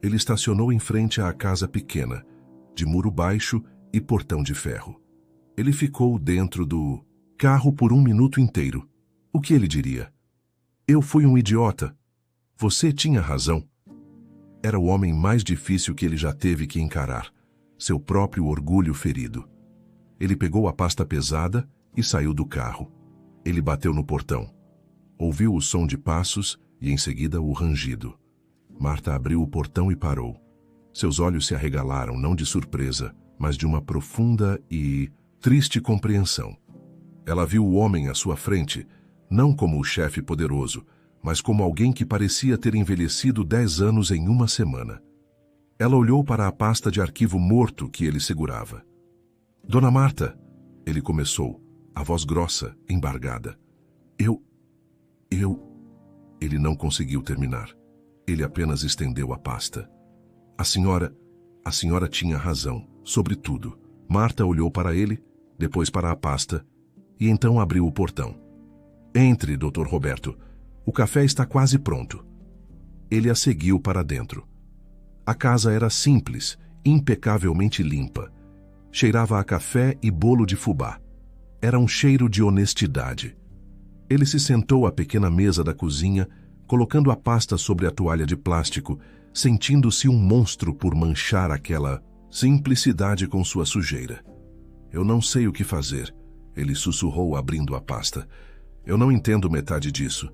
Ele estacionou em frente à casa pequena, de muro baixo e portão de ferro. Ele ficou dentro do carro por 1 minuto inteiro. O que ele diria? Eu fui um idiota. Você tinha razão. Era o homem mais difícil que ele já teve que encarar. Seu próprio orgulho ferido. Ele pegou a pasta pesada e saiu do carro. Ele bateu no portão. Ouviu o som de passos e em seguida o rangido. Marta abriu o portão e parou. Seus olhos se arregalaram, não de surpresa, mas de uma profunda e triste compreensão. Ela viu o homem à sua frente, não como o chefe poderoso, mas como alguém que parecia ter envelhecido 10 anos em 1 semana. Ela olhou para a pasta de arquivo morto que ele segurava. Dona Marta, ele começou, a voz grossa, embargada. Ele não conseguiu terminar. Ele apenas estendeu a pasta. A senhora tinha razão, sobre tudo. Marta olhou para ele, depois para a pasta, e então abriu o portão. Entre, Dr. Roberto. O café está quase pronto. Ele a seguiu para dentro. A casa era simples, impecavelmente limpa. Cheirava a café e bolo de fubá. Era um cheiro de honestidade. Ele se sentou à pequena mesa da cozinha, colocando a pasta sobre a toalha de plástico, sentindo-se um monstro por manchar aquela simplicidade com sua sujeira. Eu não sei o que fazer, ele sussurrou abrindo a pasta. Eu não entendo metade disso.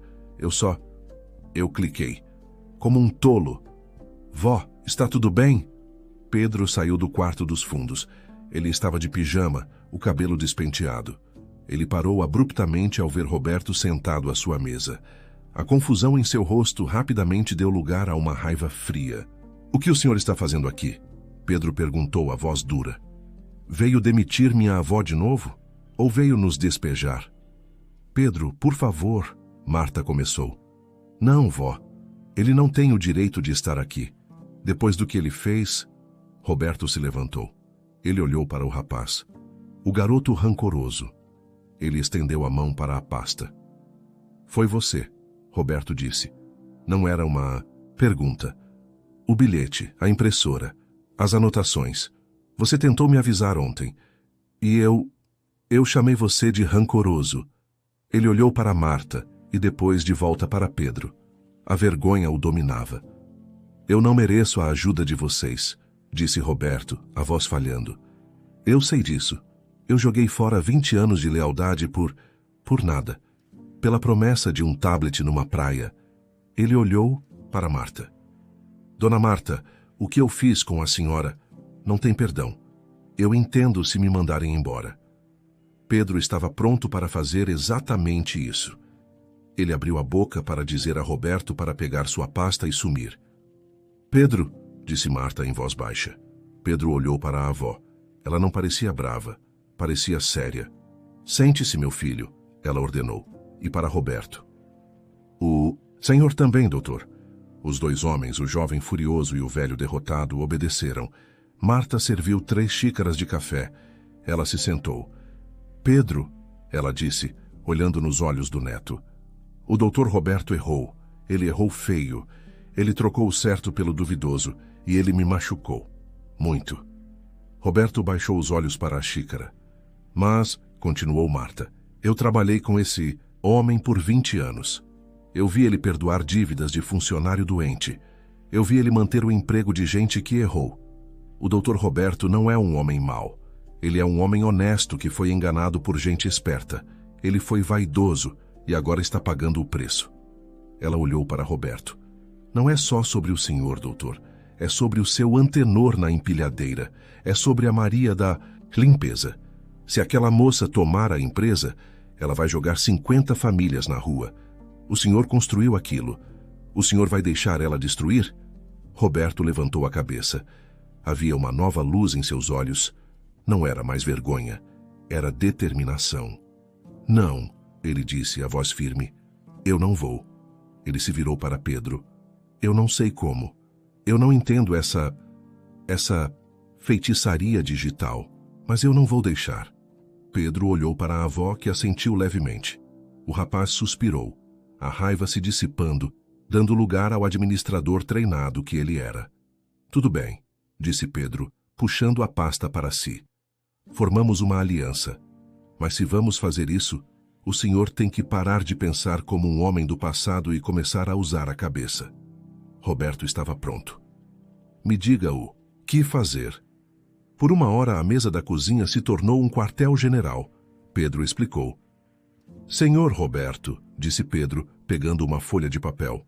Eu cliquei. Como um tolo. Vó, está tudo bem? Pedro saiu do quarto dos fundos. Ele estava de pijama, o cabelo despenteado. Ele parou abruptamente ao ver Roberto sentado à sua mesa. A confusão em seu rosto rapidamente deu lugar a uma raiva fria. O que o senhor está fazendo aqui? Pedro perguntou a voz dura. Veio demitir minha avó de novo? Ou veio nos despejar? Pedro, por favor, Marta começou. Não, vó. Ele não tem o direito de estar aqui. Depois do que ele fez... Roberto se levantou. Ele olhou para o rapaz. O garoto rancoroso. Ele estendeu a mão para a pasta. Foi você, Roberto disse. Não era uma pergunta. O bilhete, a impressora, as anotações. Você tentou me avisar ontem. E eu chamei você de rancoroso. Ele olhou para Marta e depois de volta para Pedro. A vergonha o dominava. Eu não mereço a ajuda de vocês, disse Roberto, a voz falhando. Eu sei disso. Eu joguei fora 20 anos de lealdade por nada. Pela promessa de um tablet numa praia. Ele olhou para Marta. Dona Marta, o que eu fiz com a senhora não tem perdão. Eu entendo se me mandarem embora. Pedro estava pronto para fazer exatamente isso. Ele abriu a boca para dizer a Roberto para pegar sua pasta e sumir. Pedro, disse Marta em voz baixa. Pedro olhou para a avó. Ela não parecia brava, parecia séria. Sente-se, meu filho, ela ordenou, e para Roberto. O senhor também, doutor. Os 2 homens, o jovem furioso e o velho derrotado, obedeceram. Marta serviu 3 xícaras de café. Ela se sentou. Pedro, ela disse, olhando nos olhos do neto. O doutor Roberto errou. Ele errou feio. Ele trocou o certo pelo duvidoso e ele me machucou. Muito. Roberto baixou os olhos para a xícara. Mas, continuou Marta, eu trabalhei com esse homem por 20 anos. Eu vi ele perdoar dívidas de funcionário doente. Eu vi ele manter o emprego de gente que errou. O Dr. Roberto não é um homem mau. Ele é um homem honesto que foi enganado por gente esperta. Ele foi vaidoso e agora está pagando o preço. Ela olhou para Roberto. Não é só sobre o senhor, doutor. É sobre o seu antenor na empilhadeira. É sobre a Maria da limpeza. Se aquela moça tomar a empresa, ela vai jogar 50 famílias na rua. O senhor construiu aquilo. O senhor vai deixar ela destruir? Roberto levantou a cabeça. Havia uma nova luz em seus olhos. Não era mais vergonha. Era determinação. Não, ele disse, a voz firme. Eu não vou. Ele se virou para Pedro. Eu não sei como. Eu não entendo essa feitiçaria digital, mas eu não vou deixar. Pedro olhou para a avó, que assentiu levemente. O rapaz suspirou, a raiva se dissipando, dando lugar ao administrador treinado que ele era. Tudo bem, disse Pedro, puxando a pasta para si. Formamos uma aliança. Mas se vamos fazer isso, o senhor tem que parar de pensar como um homem do passado e começar a usar a cabeça. Roberto estava pronto. Me diga o que fazer. Por uma hora a mesa da cozinha se tornou um quartel-general. Pedro explicou. Senhor Roberto, disse Pedro, pegando uma folha de papel.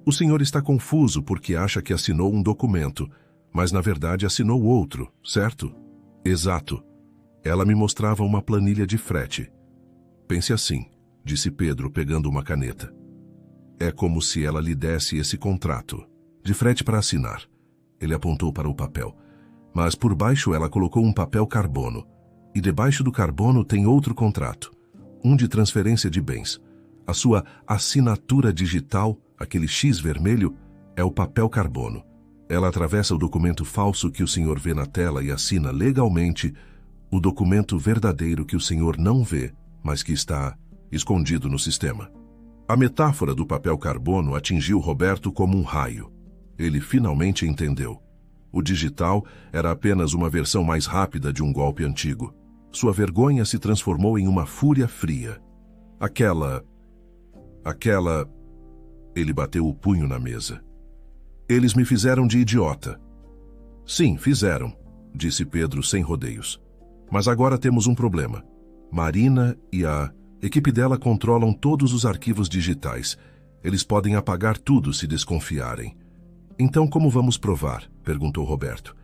O senhor está confuso porque acha que assinou um documento, mas na verdade assinou outro, certo? Exato. Ela me mostrava uma planilha de frete. Pense assim, disse Pedro, pegando uma caneta. É como se ela lhe desse esse contrato, de frete para assinar. Ele apontou para o papel. Mas por baixo ela colocou um papel carbono. E debaixo do carbono tem outro contrato, um de transferência de bens. A sua assinatura digital, aquele X vermelho, é o papel carbono. Ela atravessa o documento falso que o senhor vê na tela e assina legalmente o documento verdadeiro que o senhor não vê, mas que está escondido no sistema. A metáfora do papel carbono atingiu Roberto como um raio. Ele finalmente entendeu. O digital era apenas uma versão mais rápida de um golpe antigo. Sua vergonha se transformou em uma fúria fria. Aquela... Ele bateu o punho na mesa. Eles me fizeram de idiota. Sim, fizeram, disse Pedro sem rodeios. Mas agora temos um problema. Marina e a equipe dela controlam todos os arquivos digitais. Eles podem apagar tudo se desconfiarem. Então como vamos provar? Perguntou Roberto.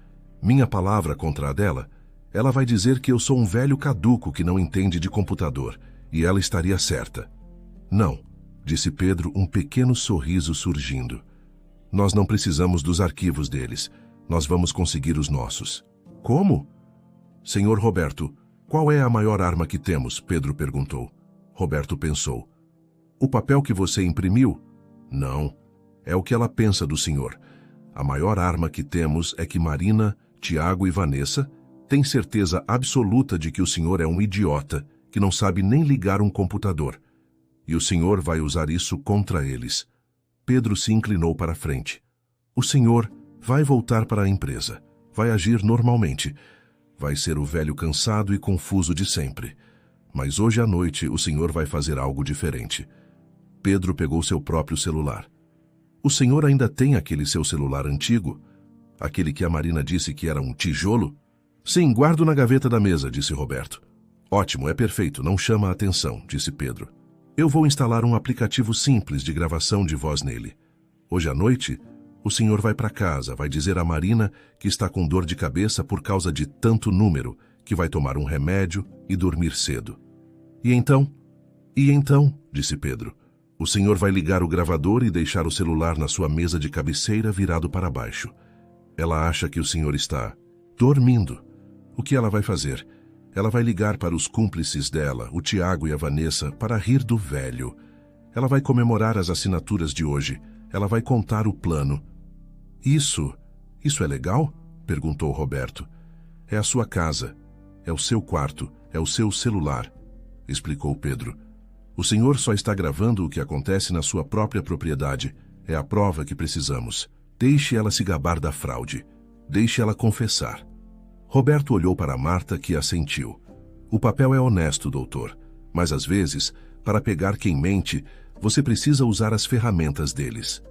Minha palavra contra a dela? Ela vai dizer que eu sou um velho caduco que não entende de computador, e ela estaria certa. Não, disse Pedro, um pequeno sorriso surgindo. Nós não precisamos dos arquivos deles. Nós vamos conseguir os nossos. Como? Senhor Roberto, qual é a maior arma que temos? Pedro perguntou. Roberto pensou. O papel que você imprimiu? Não. É o que ela pensa do senhor. A maior arma que temos é que Marina, Tiago e Vanessa têm certeza absoluta de que o senhor é um idiota, que não sabe nem ligar um computador. E o senhor vai usar isso contra eles. Pedro se inclinou para a frente. O senhor vai voltar para a empresa. Vai agir normalmente. Vai ser o velho cansado e confuso de sempre. Mas hoje à noite o senhor vai fazer algo diferente. Pedro pegou seu próprio celular. O senhor ainda tem aquele seu celular antigo? Aquele que a Marina disse que era um tijolo? Sim, guardo na gaveta da mesa, disse Roberto. Ótimo, é perfeito, não chama a atenção, disse Pedro. Eu vou instalar um aplicativo simples de gravação de voz nele. Hoje à noite, o senhor vai para casa, vai dizer à Marina que está com dor de cabeça por causa de tanto número, que vai tomar um remédio e dormir cedo. E então, disse Pedro, o senhor vai ligar o gravador e deixar o celular na sua mesa de cabeceira virado para baixo. Ela acha que o senhor está dormindo. O que ela vai fazer? Ela vai ligar para os cúmplices dela, o Tiago e a Vanessa, para rir do velho. Ela vai comemorar as assinaturas de hoje. Ela vai contar o plano. Isso é legal? Perguntou Roberto. É a sua casa. É o seu quarto. É o seu celular, explicou Pedro. O senhor só está gravando o que acontece na sua própria propriedade. É a prova que precisamos. Deixe ela se gabar da fraude. Deixe ela confessar. Roberto olhou para Marta, que assentiu. O papel é honesto, doutor, mas às vezes, para pegar quem mente, você precisa usar as ferramentas deles.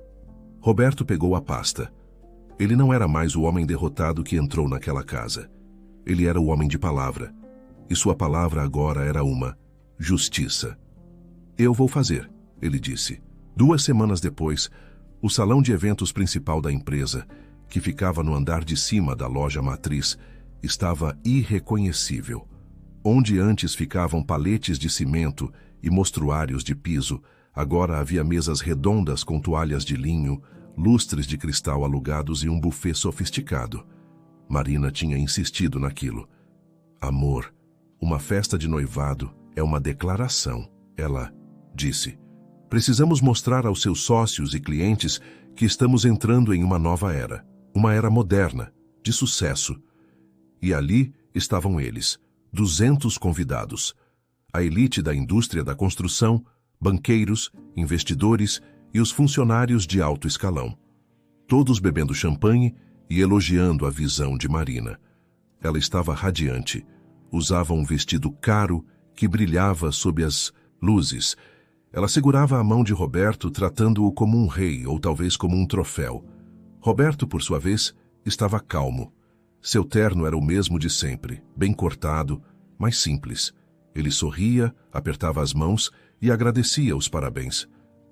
Roberto pegou a pasta. Ele não era mais o homem derrotado que entrou naquela casa. Ele era o homem de palavra. E sua palavra agora era uma justiça. Eu vou fazer, ele disse. 2 semanas depois, o salão de eventos principal da empresa, que ficava no andar de cima da loja matriz, estava irreconhecível. Onde antes ficavam paletes de cimento e mostruários de piso, agora havia mesas redondas com toalhas de linho, lustres de cristal alugados e um buffet sofisticado. Marina tinha insistido naquilo. Amor, uma festa de noivado é uma declaração, ela disse. Precisamos mostrar aos seus sócios e clientes que estamos entrando em uma nova era, uma era moderna, de sucesso. E ali estavam eles, 200 convidados, a elite da indústria da construção, banqueiros, investidores e os funcionários de alto escalão. Todos bebendo champanhe e elogiando a visão de Marina. Ela estava radiante, usava um vestido caro que brilhava sob as luzes. Ela segurava a mão de Roberto, tratando-o como um rei ou talvez como um troféu. Roberto, por sua vez, estava calmo. Seu terno era o mesmo de sempre, bem cortado, mas simples. Ele sorria, apertava as mãos e agradecia os parabéns.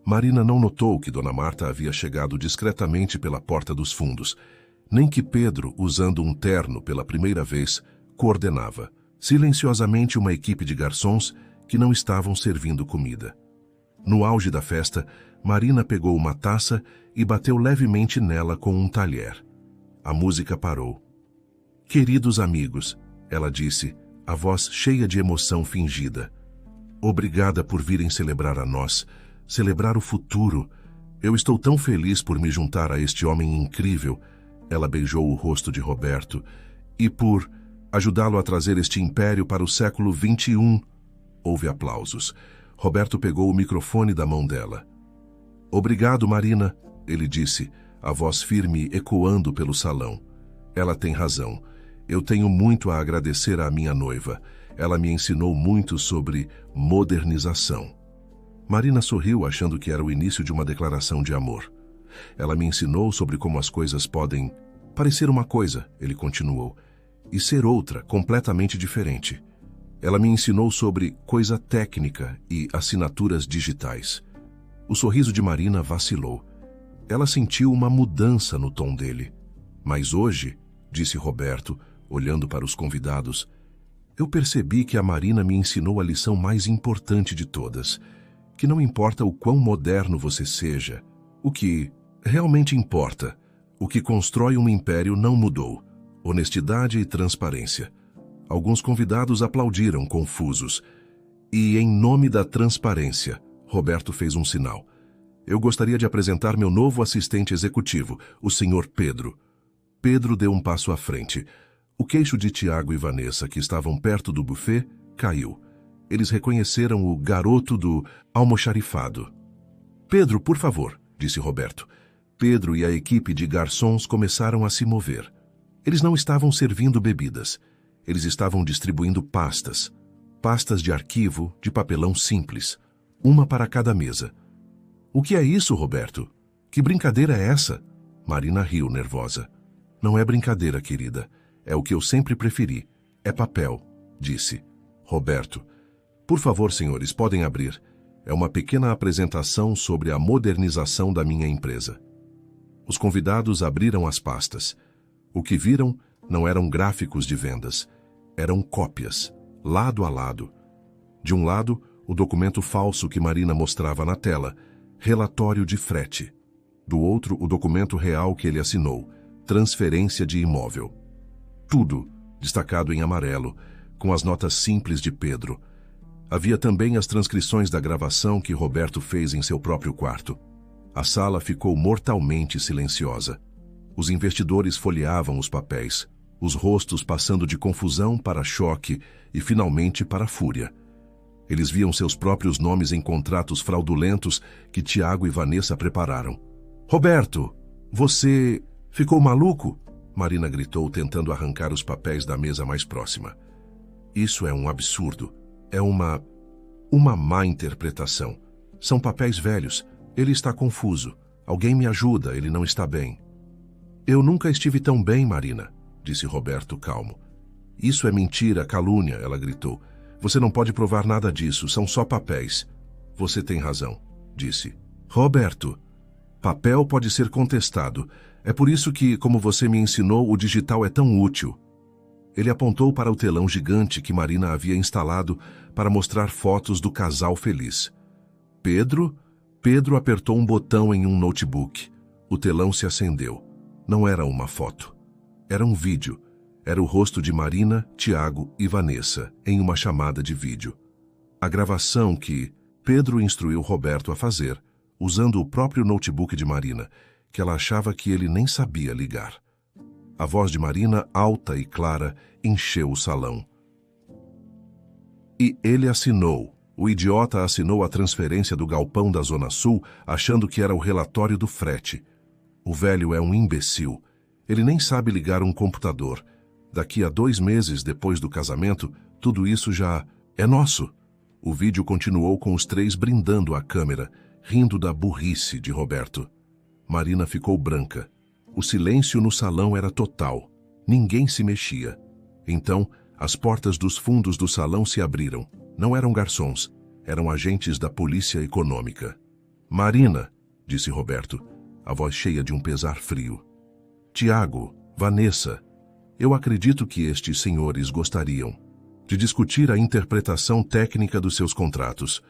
Marina não notou que Dona Marta havia chegado discretamente pela porta dos fundos, nem que Pedro, usando um terno pela primeira vez, coordenava silenciosamente uma equipe de garçons que não estavam servindo comida. No auge da festa, Marina pegou uma taça e bateu levemente nela com um talher. A música parou. Queridos amigos, ela disse, a voz cheia de emoção fingida. Obrigada por virem celebrar a nós, celebrar o futuro. Eu estou tão feliz por me juntar a este homem incrível. Ela beijou o rosto de Roberto. E por ajudá-lo a trazer este império para o século XXI. Houve aplausos. Roberto pegou o microfone da mão dela. Obrigado, Marina, ele disse, a voz firme ecoando pelo salão. Ela tem razão. Eu tenho muito a agradecer à minha noiva. Ela me ensinou muito sobre modernização. Marina sorriu, achando que era o início de uma declaração de amor. Ela me ensinou sobre como as coisas podem parecer uma coisa, ele continuou, e ser outra, completamente diferente. Ela me ensinou sobre coisa técnica e assinaturas digitais. O sorriso de Marina vacilou. Ela sentiu uma mudança no tom dele. Mas hoje, disse Roberto, olhando para os convidados, eu percebi que a Marina me ensinou a lição mais importante de todas, que não importa o quão moderno você seja, o que realmente importa, o que constrói um império não mudou, honestidade e transparência. Alguns convidados aplaudiram, confusos. E, em nome da transparência, Roberto fez um sinal. Eu gostaria de apresentar meu novo assistente executivo, o Sr. Pedro. Pedro deu um passo à frente. O queixo de Tiago e Vanessa, que estavam perto do buffet, caiu. Eles reconheceram o garoto do almoxarifado. Pedro, por favor, disse Roberto. Pedro e a equipe de garçons começaram a se mover. Eles não estavam servindo bebidas. Eles estavam distribuindo pastas. Pastas de arquivo, de papelão simples. Uma para cada mesa. O que é isso, Roberto? Que brincadeira é essa? Marina riu, nervosa. Não é brincadeira, querida. É o que eu sempre preferi. É papel, disse. Roberto. Por favor, senhores, podem abrir. É uma pequena apresentação sobre a modernização da minha empresa. Os convidados abriram as pastas. O que viram não eram gráficos de vendas. Eram cópias, lado a lado. De um lado, o documento falso que Marina mostrava na tela, relatório de frete. Do outro, o documento real que ele assinou, transferência de imóvel. Tudo, destacado em amarelo, com as notas simples de Pedro. Havia também as transcrições da gravação que Roberto fez em seu próprio quarto. A sala ficou mortalmente silenciosa. Os investidores folheavam os papéis, os rostos passando de confusão para choque e, finalmente, para fúria. Eles viam seus próprios nomes em contratos fraudulentos que Tiago e Vanessa prepararam. Roberto, você ficou maluco? Marina gritou, tentando arrancar os papéis da mesa mais próxima. Isso é um absurdo. É uma má interpretação. São papéis velhos. Ele está confuso. Alguém me ajuda, ele não está bem. Eu nunca estive tão bem, Marina, disse Roberto calmo. Isso é mentira, calúnia, ela gritou. Você não pode provar nada disso, são só papéis. Você tem razão, disse. Roberto, papel pode ser contestado. É por isso que, como você me ensinou, o digital é tão útil. Ele apontou para o telão gigante que Marina havia instalado para mostrar fotos do casal feliz. Pedro apertou um botão em um notebook. O telão se acendeu. Não era uma foto. Era um vídeo. Era o rosto de Marina, Tiago e Vanessa em uma chamada de vídeo. A gravação que Pedro instruiu Roberto a fazer, usando o próprio notebook de Marina, que ela achava que ele nem sabia ligar. A voz de Marina, alta e clara, encheu o salão. E ele assinou. O idiota assinou a transferência do galpão da Zona Sul, achando que era o relatório do frete. O velho é um imbecil. Ele nem sabe ligar um computador. Daqui a 2 meses depois do casamento, tudo isso já é nosso. O vídeo continuou com os 3 brindando a câmera, rindo da burrice de Roberto. Marina ficou branca. O silêncio no salão era total. Ninguém se mexia. Então, as portas dos fundos do salão se abriram. Não eram garçons, eram agentes da polícia econômica. Marina, disse Roberto, a voz cheia de um pesar frio. Tiago, Vanessa, eu acredito que estes senhores gostariam de discutir a interpretação técnica dos seus contratos.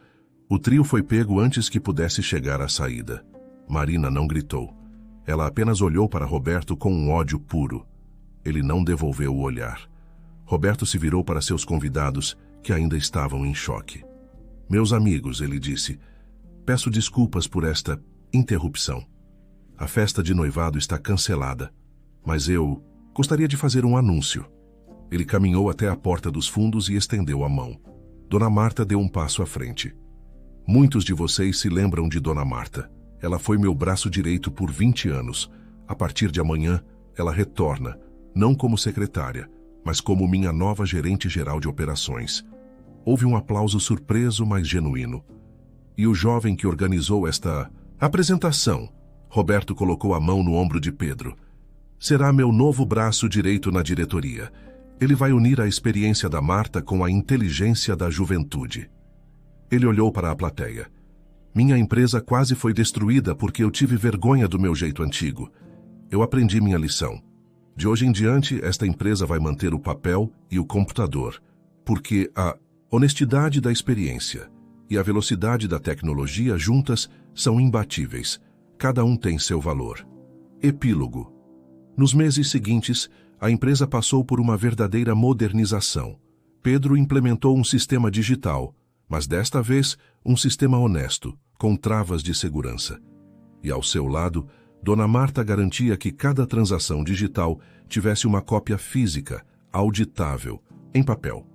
O trio foi pego antes que pudesse chegar à saída. Marina não gritou. Ela apenas olhou para Roberto com um ódio puro. Ele não devolveu o olhar. Roberto se virou para seus convidados, que ainda estavam em choque. Meus amigos, ele disse, peço desculpas por esta interrupção. A festa de noivado está cancelada, mas eu gostaria de fazer um anúncio. Ele caminhou até a porta dos fundos e estendeu a mão. Dona Marta deu um passo à frente. Muitos de vocês se lembram de Dona Marta. Ela foi meu braço direito por 20 anos. A partir de amanhã, ela retorna, não como secretária, mas como minha nova gerente-geral de operações. Houve um aplauso surpreso, mas genuíno. E o jovem que organizou esta apresentação, Roberto colocou a mão no ombro de Pedro, será meu novo braço direito na diretoria. Ele vai unir a experiência da Marta com a inteligência da juventude. Ele olhou para a plateia. Minha empresa quase foi destruída porque eu tive vergonha do meu jeito antigo. Eu aprendi minha lição. De hoje em diante, esta empresa vai manter o papel e o computador, porque a honestidade da experiência e a velocidade da tecnologia juntas são imbatíveis. Cada um tem seu valor. Epílogo. Nos meses seguintes, a empresa passou por uma verdadeira modernização. Pedro implementou um sistema digital, mas desta vez um sistema honesto, com travas de segurança. E ao seu lado, Dona Marta garantia que cada transação digital tivesse uma cópia física, auditável, em papel.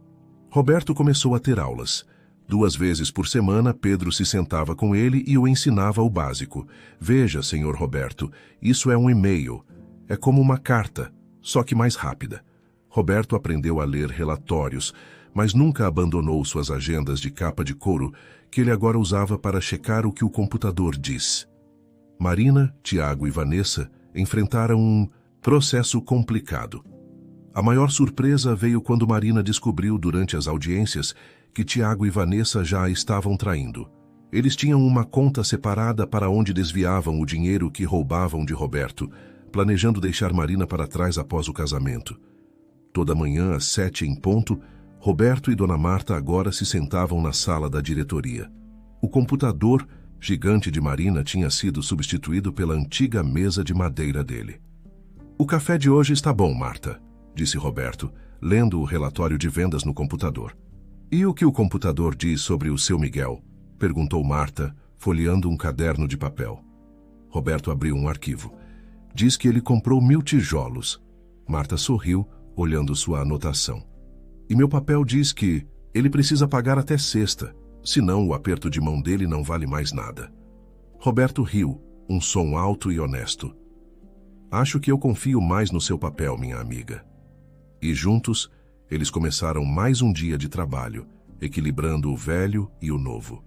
Roberto começou a ter aulas. 2 vezes por semana, Pedro se sentava com ele e o ensinava o básico. Veja, senhor Roberto, isso é um e-mail. É como uma carta, só que mais rápida. Roberto aprendeu a ler relatórios, mas nunca abandonou suas agendas de capa de couro, que ele agora usava para checar o que o computador diz. Marina, Tiago e Vanessa enfrentaram um processo complicado. A maior surpresa veio quando Marina descobriu durante as audiências que Tiago e Vanessa já a estavam traindo. Eles tinham uma conta separada para onde desviavam o dinheiro que roubavam de Roberto, planejando deixar Marina para trás após o casamento. Toda manhã, às 7 em ponto, Roberto e Dona Marta agora se sentavam na sala da diretoria. O computador gigante de Marina tinha sido substituído pela antiga mesa de madeira dele. O café de hoje está bom, Marta, disse Roberto, lendo o relatório de vendas no computador. E o que o computador diz sobre o seu Miguel? Perguntou Marta, folheando um caderno de papel. Roberto abriu um arquivo. Diz que ele comprou 1000 tijolos. Marta sorriu, olhando sua anotação. E meu papel diz que ele precisa pagar até sexta, senão o aperto de mão dele não vale mais nada. Roberto riu, um som alto e honesto. Acho que eu confio mais no seu papel, minha amiga. E juntos, eles começaram mais um dia de trabalho, equilibrando o velho e o novo.